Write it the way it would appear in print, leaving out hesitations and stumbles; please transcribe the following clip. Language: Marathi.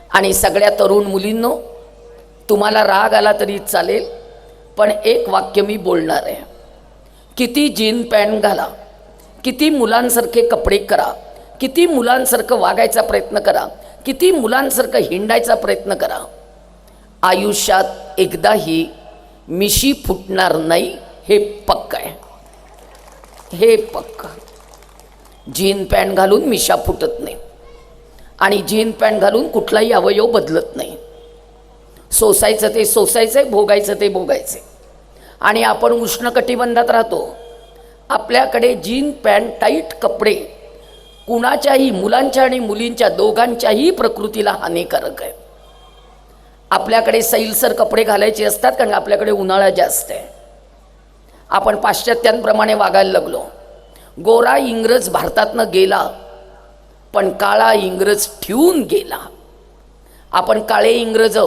आणि सगळ्या तरुण मुलींनो, तुम्हाला राग आला तरी चालेल, पण एक वाक्य मी बोलणार आहे. किती जीन पॅन्ट घाला, किती मुलांसारखे कपडे करा, किती मुलांसारखं वागायचा प्रयत्न करा, किती मुलांसारखं हिंडायचा प्रयत्न करा, आयुष्यात एकदाही मिशी फुटणार नाही, हे पक्क आहे. हे पक्क. जीन पॅन्ट घालून मिशा फुटत नाही आणि जीन पॅन्ट घालून कुठलाही अवयव बदलत नाही. सोसायचं ते सोसायचं आहे, भोगायचं ते भोगायचं. आणि आपण उष्णकटिबंधात राहतो. आपल्याकडे जीन पॅन्ट टाईट कपडे कुणाच्याही, मुलांच्या आणि मुलींच्या दोघांच्याही प्रकृतीला हानिकारक आहे. आपल्याकडे सैलसर कपडे घालायचे असतात कारण आपल्याकडे उन्हाळा जास्त आहे. आपण पाश्चात्यांप्रमाणे वागायला लागलो. गोरा इंग्रज भारतातनं गेला, पण काळा इंग्रज ठेवून गेला. आपण काळे इंग्रज